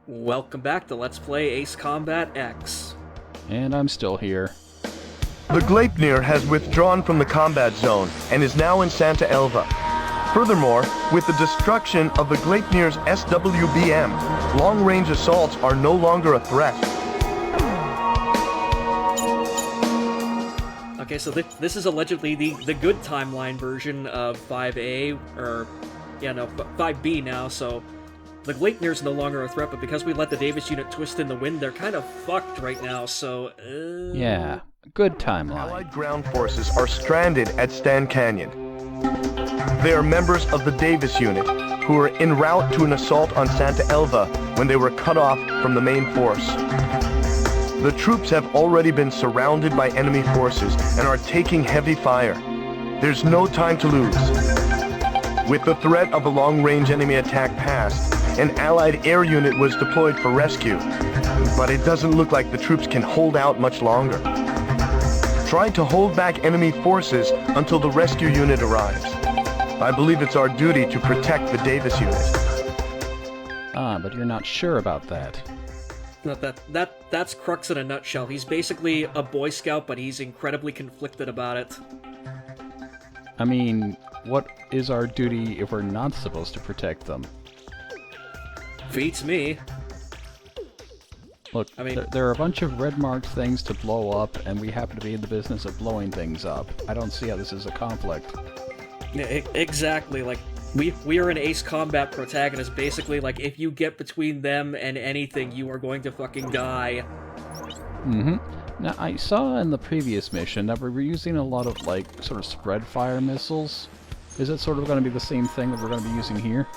Welcome back to Let's Play Ace Combat X. And I'm still here. The Gleipnir has withdrawn from the combat zone and is now in Santa Elva. Furthermore, with the destruction of the Gleipnir's SWBM, long-range assaults are no longer a threat. Okay, so this is allegedly the good timeline version of 5A, or, 5B now, so the Gleipnir's no longer a threat, but because we let the Davis unit twist in the wind, they're kind of fucked right now, so, Yeah, good timeline. Allied ground forces are stranded at Stan Canyon. They are members of the Davis unit, who are en route to an assault on Santa Elva when they were cut off from the main force. The troops have already been surrounded by enemy forces and are taking heavy fire. There's no time to lose. With the threat of a long-range enemy attack past, an Allied air unit was deployed for rescue, but it doesn't look like the troops can hold out much longer. Try to hold back enemy forces until the rescue unit arrives. I believe it's our duty to protect the Davis unit. Ah, but you're not sure about that. That's Crux in a nutshell. He's basically a Boy Scout, but he's incredibly conflicted about it. I mean, what is our duty if we're not supposed to protect them? Beats me. Look, I mean, there are a bunch of red-marked things to blow up, and we happen to be in the business of blowing things up. I don't see how this is a conflict. Yeah, exactly. Like, we are an Ace Combat protagonist. Basically, like, if you get between them and anything, you are going to fucking die. Mm-hmm. Now, I saw in the previous mission that we were using a lot of, like, sort of spread-fire missiles. Is it sort of going to be the same thing that we're going to be using here?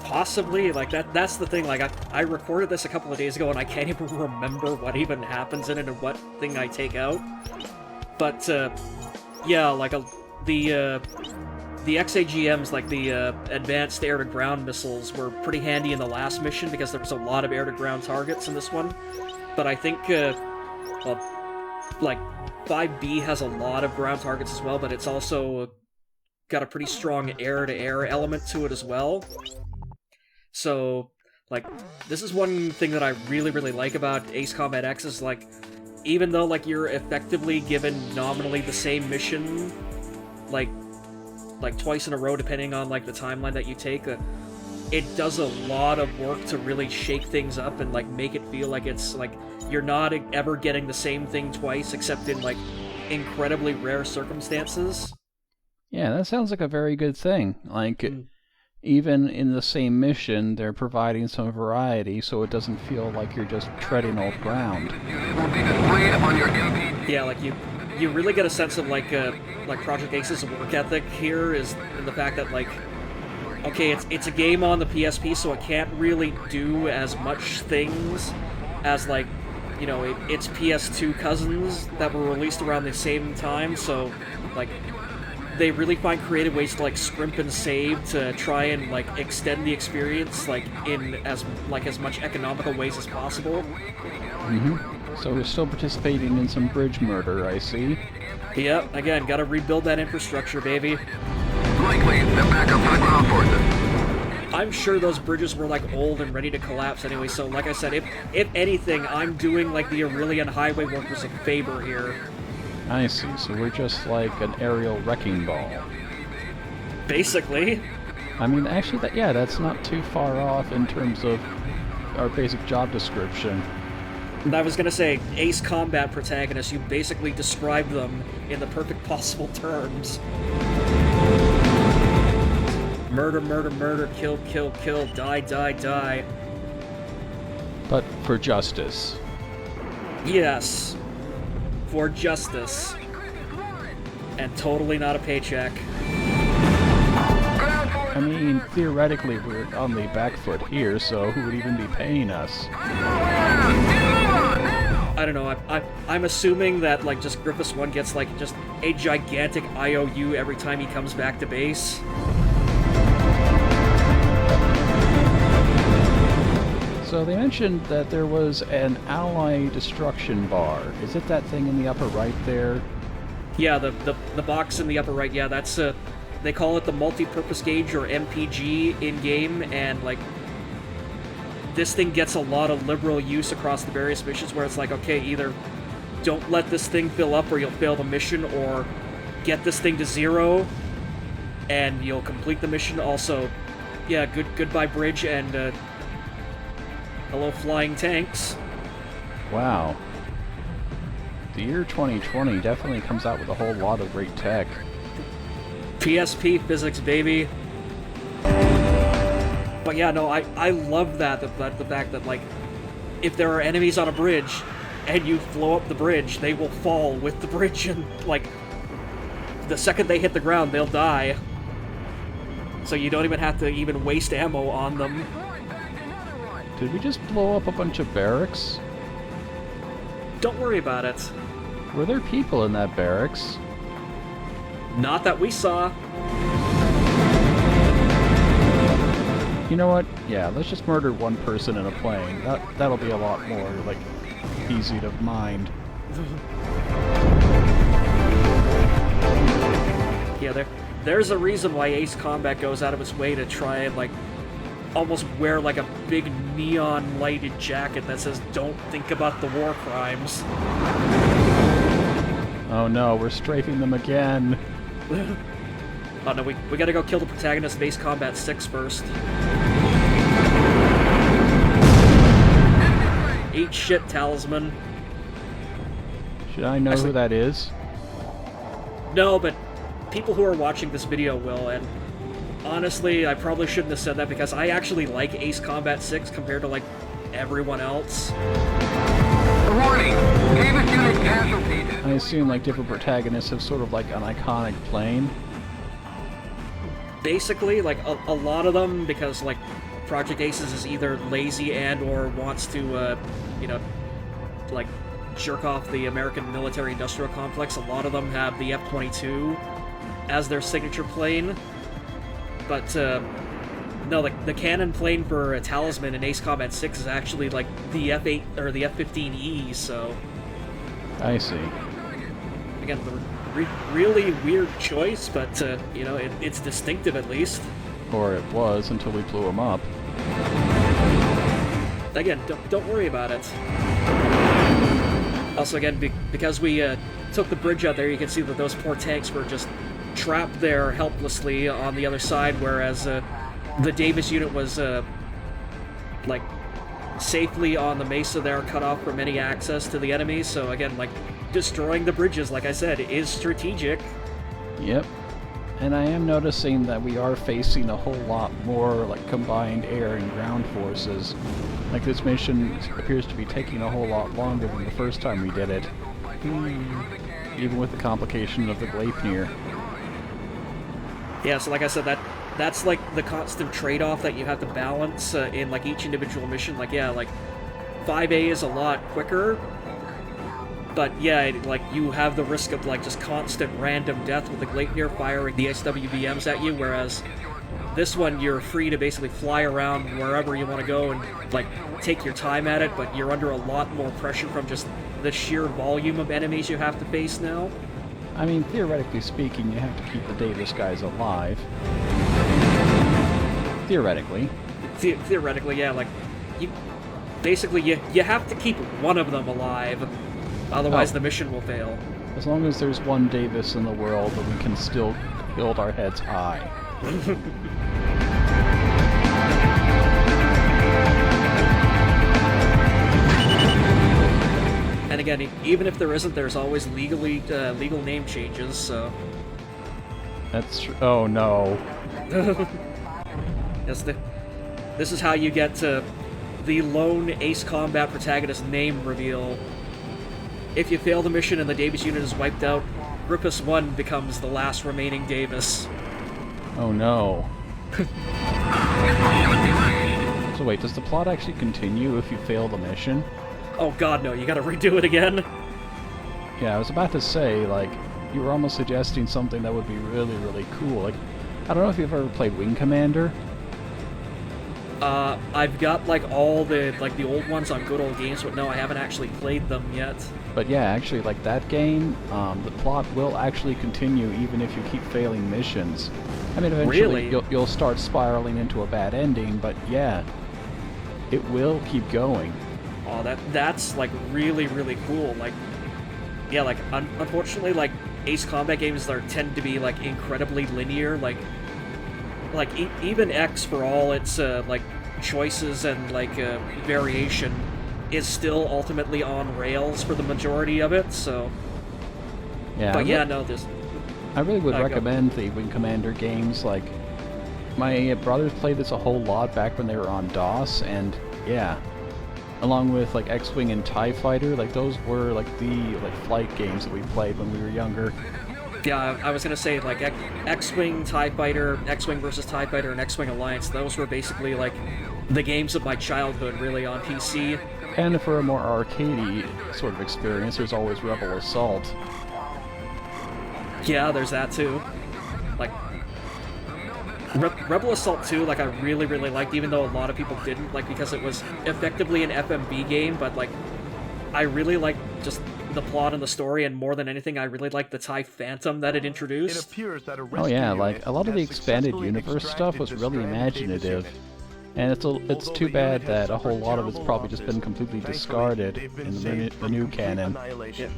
Possibly. Like, that's the thing. Like, I recorded this a couple of days ago, and I can't even remember what even happens in it and what thing I take out. But, yeah, like, the XAGMs, like the advanced air-to-ground missiles, were pretty handy in the last mission because there was a lot of air-to-ground targets in this one. But I think, well, like, 5B has a lot of ground targets as well, but it's also got a pretty strong air-to-air element to it as well. So, like, this is one thing that I really, really like about Ace Combat X is, like, even though, like, you're effectively given nominally the same mission, like twice in a row, depending on, like, the timeline that you take, it does a lot of work to really shake things up and, like, make it feel like it's, like, you're not ever getting the same thing twice, except in, like, incredibly rare circumstances. Yeah, that sounds like a very good thing. Like, even in the same mission, they're providing some variety, so it doesn't feel like you're just treading old ground. Yeah, like, you really get a sense of, like Project Ace's work ethic here is in the fact that, like, okay, it's a game on the PSP, so it can't really do as much things as, like, you know, its PS2 cousins that were released around the same time, so, like, they really find creative ways to, like, scrimp and save to try and, like, extend the experience, like, in as much economical ways as possible. Mm-hmm. So we're still participating in some bridge murder, I see. Yep, again, gotta rebuild that infrastructure, baby. Likely the backup for the ground forces. I'm sure those bridges were, like, old and ready to collapse anyway, so, like I said, if anything, I'm doing, like, the Aurelian highway workers a favor here. I see, so we're just like an aerial wrecking ball. Basically. I mean, actually, that's not too far off in terms of our basic job description. I was gonna say, Ace Combat protagonists, you basically describe them in the perfect possible terms. Murder, murder, murder, kill, kill, kill, die, die, die. But for justice. Yes. For justice. And totally not a paycheck. I mean, theoretically, we're on the back foot here, so who would even be paying us? I don't know, I'm assuming that, like, just Griffiths 1 gets, like, just a gigantic IOU every time he comes back to base. So they mentioned that there was an ally destruction bar. Is it that thing in the upper right there? Yeah, the box in the upper right, yeah, that's they call it the multi-purpose gauge or MPG in-game, and like this thing gets a lot of liberal use across the various missions where it's like, okay, either don't let this thing fill up or you'll fail the mission, or get this thing to 0 and you'll complete the mission. Also, yeah, goodbye bridge, and hello flying tanks. Wow. The year 2020 definitely comes out with a whole lot of great tech. PSP physics, baby. But yeah, no, I love that, the fact that, like, if there are enemies on a bridge and you blow up the bridge, they will fall with the bridge, and, like, the second they hit the ground, they'll die. So you don't even have to even waste ammo on them. Did we just blow up a bunch of barracks? Don't worry about it. Were there people in that barracks? Not that we saw. You know what? Yeah, let's just murder one person in a plane. That'll be a lot more, like, easy to mind. Yeah, there's a reason why Ace Combat goes out of its way to try and, like, almost wear, like, a big neon-lighted jacket that says, "Don't think about the war crimes." Oh no, we're strafing them again. Oh no, we gotta go kill the protagonist of Ace Combat 6 first. Eat shit, Talisman. Should I know Actually, who that is? No, but people who are watching this video will, and honestly, I probably shouldn't have said that because I actually like Ace Combat 6 compared to, like, everyone else. Warning! Davis unit casualties. I assume, like, different protagonists have sort of, like, an iconic plane. Basically, like, a lot of them, because, like, Project Aces is either lazy and or wants to, you know, like, jerk off the American military-industrial complex. A lot of them have the F-22 as their signature plane. But, no, like, the canon plane for a Talisman in Ace Combat 6 is actually, like, the F-8, or the F-15E, so... I see. Again, really weird choice, but, you know, it's distinctive at least. Or it was, until we blew him up. Again, don't worry about it. Also, again, because we took the bridge out there, you can see that those poor tanks were just trapped there helplessly on the other side, whereas the Davis unit was, like, safely on the mesa there, cut off from any access to the enemies. So again, like, destroying the bridges, like I said, is strategic. Yep. And I am noticing that we are facing a whole lot more, like, combined air and ground forces. Like, this mission appears to be taking a whole lot longer than the first time we did it. Even with the complication of the Gleipnir. Yeah, so like I said, that's like the constant trade-off that you have to balance in, like, each individual mission. Like, yeah, like, 5A is a lot quicker, but yeah, like, you have the risk of, like, just constant random death with the Gleipnir firing the SWBMs at you, whereas this one, you're free to basically fly around wherever you want to go and, like, take your time at it, but you're under a lot more pressure from just the sheer volume of enemies you have to face now. I mean, theoretically speaking, you have to keep the Davis guys alive. Theoretically. Theoretically, yeah, like, you have to keep one of them alive, otherwise the mission will fail. As long as there's one Davis in the world, then we can still hold our heads high. And again, even if there isn't, there's always legal name changes, so... That's true. Oh no. Yes, this is how you get to the lone Ace Combat protagonist name reveal. If you fail the mission and the Davis unit is wiped out, Grippus 1 becomes the last remaining Davis. Oh no. So wait, does the plot actually continue if you fail the mission? Oh god, no, you gotta redo it again? Yeah, I was about to say, like, you were almost suggesting something that would be really, really cool. Like, I don't know if you've ever played Wing Commander. I've got like all the old ones on Good Old Games, but no, I haven't actually played them yet. But yeah, actually, like that game, the plot will actually continue even if you keep failing missions. I mean, eventually Really? you'll start spiraling into a bad ending, but yeah, it will keep going. Oh, that's like really cool. Like, yeah, like unfortunately, like Ace Combat games tend to be like incredibly linear. Like even X, for all its like choices and like variation, is still ultimately on rails for the majority of it. So, Yeah, but yeah, no, this. I really would Go. recommend the Wing Commander games. Like, my brothers played this a whole lot back when they were on DOS, and yeah, along with like X-Wing and TIE Fighter, like those were like the flight games that we played when we were younger. Yeah, I was gonna say, like, X-Wing, TIE Fighter, X-Wing versus TIE Fighter, and X-Wing Alliance, those were basically, like, the games of my childhood, really, on PC. And for a more arcadey sort of experience, there's always Rebel Assault. Yeah, there's that, too. Like, Rebel Assault 2, like, I really liked, even though a lot of people didn't, like, because it was effectively an FMV game, but, like, I really liked just the plot and the story, and more than anything, I really liked the TIE Phantom that it introduced. It appears that a Oh yeah, rescue like unit a lot of the has expanded successfully universe stuff was extracted really the stranded Davis imaginative. unit. And it's Although too the bad unit has that a whole suffered lot of it's terrible probably just been losses, completely thankfully, discarded they've been in saved the from new complete canon. annihilation.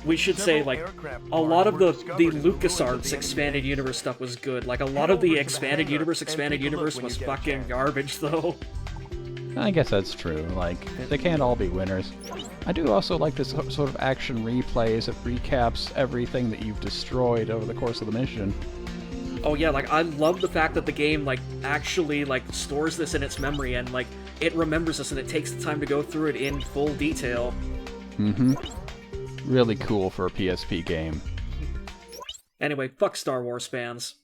We should say, like, Aircraft a lot of parts the were discovered in the ruins of LucasArts the expanded enemy universe stuff was good. Like, a lot Head of the over to the expanded hangar universe and take a look when was you get a fucking chance. garbage, though. I guess that's true. Like, they can't all be winners. I do also like this sort of action replays that recaps everything that you've destroyed over the course of the mission. Oh yeah, like, I love the fact that the game, like, actually, like, stores this in its memory, and, like, it remembers this, and it takes the time to go through it in full detail. Mm-hmm. Really cool for a PSP game. Anyway, fuck Star Wars fans.